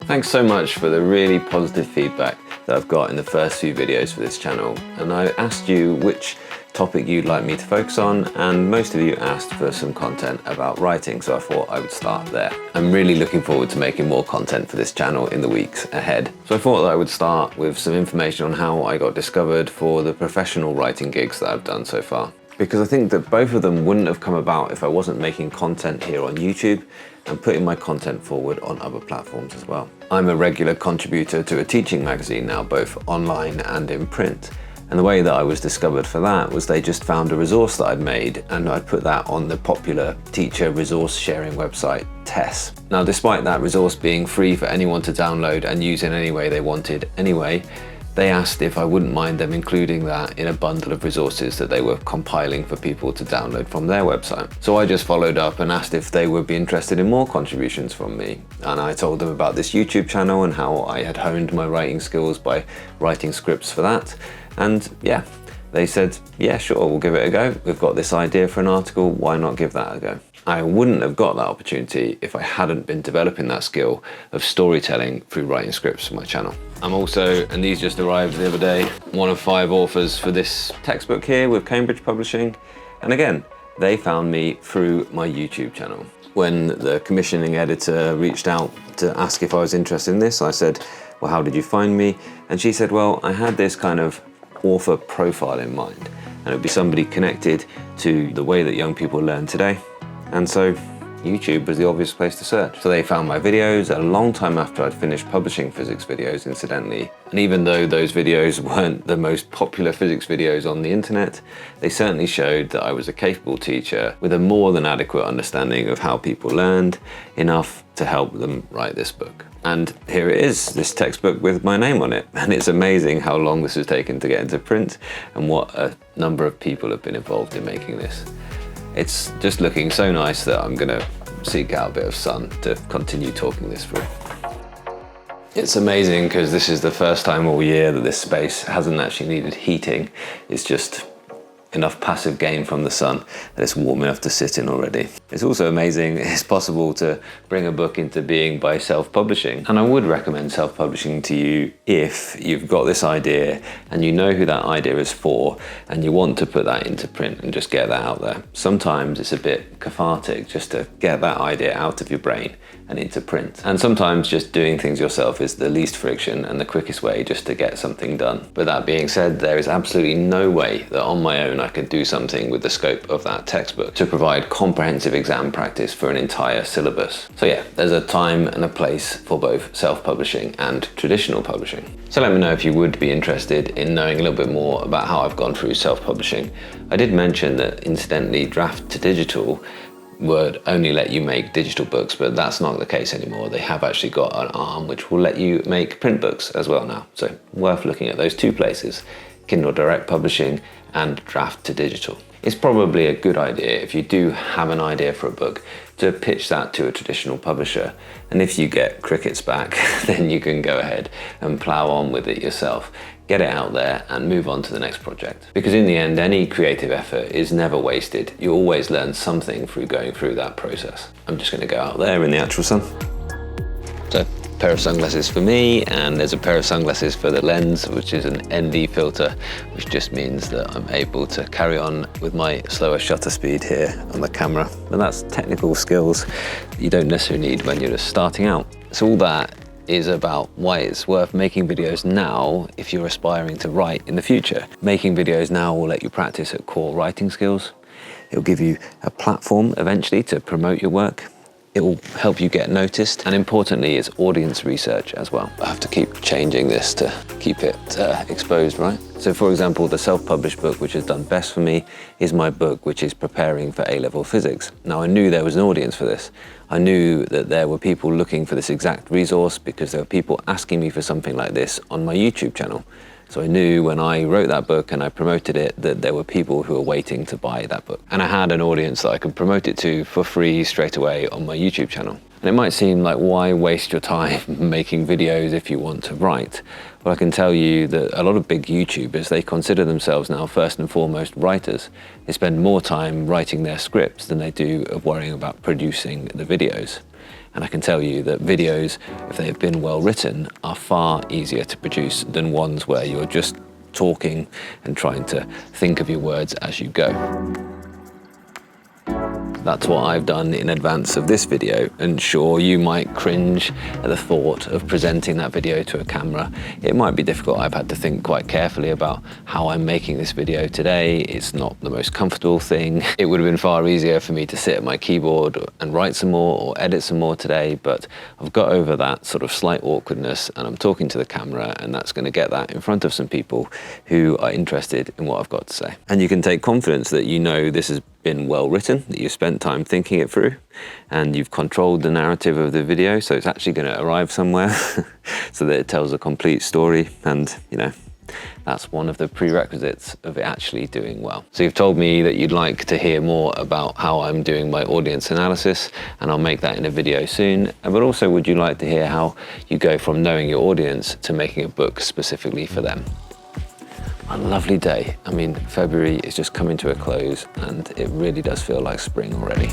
Thanks so much for the really positive feedback that I've got in the first few videos for this channel. And I asked you which topic you'd like me to focus on, and most of you asked for some content about writing, so I thought I would start there. I'm really looking forward to making more content for this channel in the weeks ahead. So I thought that I would start with some information on how I got discovered for the professional writing gigs that I've done so far. Because I think that both of them wouldn't have come about if I wasn't making content here on YouTube and putting my content forward on other platforms as well. I'm a regular contributor to a teaching magazine now, both online and in print. And the way that I was discovered for that was they just found a resource that I'd made, and I'd put that on the popular teacher resource sharing website, TESS. Now, despite that resource being free for anyone to download and use in any way they wanted anyway, they asked if I wouldn't mind them including that in a bundle of resources that they were compiling for people to download from their website. So I just followed up and asked if they would be interested in more contributions from me. And I told them about this YouTube channel and how I had honed my writing skills by writing scripts for that. And yeah, they said, yeah, sure, we'll give it a go. We've got this idea for an article, why not give that a go? I wouldn't have got that opportunity if I hadn't been developing that skill of storytelling through writing scripts for my channel. I'm also, and these just arrived the other day, one of 5 authors for this textbook here with Cambridge Publishing. And again, they found me through my YouTube channel. When the commissioning editor reached out to ask if I was interested in this, I said, well, how did you find me? And she said, well, I had this kind of author profile in mind, and it would be somebody connected to the way that young people learn today. And so YouTube was the obvious place to search. So they found my videos a long time after I'd finished publishing physics videos, incidentally. And even though those videos weren't the most popular physics videos on the internet, they certainly showed that I was a capable teacher with a more than adequate understanding of how people learned, enough to help them write this book. And here it is, this textbook with my name on it. And it's amazing how long this has taken to get into print and what a number of people have been involved in making this. It's just looking so nice that I'm gonna seek out a bit of sun to continue talking this through. It's amazing because this is the first time all year that this space hasn't actually needed heating. It's just enough passive gain from the sun that it's warm enough to sit in already. It's also amazing it's possible to bring a book into being by self-publishing. And I would recommend self-publishing to you if you've got this idea and you know who that idea is for and you want to put that into print and just get that out there. Sometimes it's a bit cathartic just to get that idea out of your brain and into print. And sometimes just doing things yourself is the least friction and the quickest way just to get something done. But that being said, there is absolutely no way that on my own I could do something with the scope of that textbook to provide comprehensive exam practice for an entire syllabus. So yeah, there's a time and a place for both self-publishing and traditional publishing. So let me know if you would be interested in knowing a little bit more about how I've gone through self-publishing. I did mention that incidentally draft to digital would only let you make digital books, but that's not the case anymore. They have actually got an arm which will let you make print books as well now. So worth looking at those 2 places, Kindle Direct Publishing and draft to digital. It's probably a good idea if you do have an idea for a book to pitch that to a traditional publisher. And if you get crickets back, then you can go ahead and plow on with it yourself. Get it out there and move on to the next project. Because in the end, any creative effort is never wasted. You always learn something through going through that process. I'm just gonna go out there in the actual sun. So, pair of sunglasses for me, and there's a pair of sunglasses for the lens, which is an ND filter, which just means that I'm able to carry on with my slower shutter speed here on the camera. And that's technical skills that you don't necessarily need when you're just starting out. So all that is about why it's worth making videos now if you're aspiring to write in the future. Making videos now will let you practice at core writing skills. It'll give you a platform eventually to promote your work. It will help you get noticed, and importantly, it's audience research as well. I have to keep changing this to keep it exposed, right? So for example, the self-published book which has done best for me is my book which is preparing for A-level physics. Now I knew there was an audience for this. I knew that there were people looking for this exact resource because there were people asking me for something like this on my YouTube channel. So I knew when I wrote that book and I promoted it that there were people who were waiting to buy that book. And I had an audience that I could promote it to for free straight away on my YouTube channel. And it might seem like, why waste your time making videos if you want to write? Well, I can tell you that a lot of big YouTubers, they consider themselves now first and foremost writers. They spend more time writing their scripts than they do of worrying about producing the videos. And I can tell you that videos, if they have been well written, are far easier to produce than ones where you're just talking and trying to think of your words as you go. That's what I've done in advance of this video, and sure, you might cringe at the thought of presenting that video to a camera. It might be difficult. I've had to think quite carefully about how I'm making this video today. It's not the most comfortable thing. It would have been far easier for me to sit at my keyboard and write some more or edit some more today, but I've got over that sort of slight awkwardness and I'm talking to the camera, and that's going to get that in front of some people who are interested in what I've got to say. And you can take confidence that you know this has been well written, that you spent time thinking it through, and you've controlled the narrative of the video, so it's actually going to arrive somewhere so that it tells a complete story. And you know, that's one of the prerequisites of it actually doing well. So you've told me that you'd like to hear more about how I'm doing my audience analysis, and I'll make that in a video soon. But also, would you like to hear how you go from knowing your audience to making a book specifically for them? A lovely day. I mean, February is just coming to a close and it really does feel like spring already.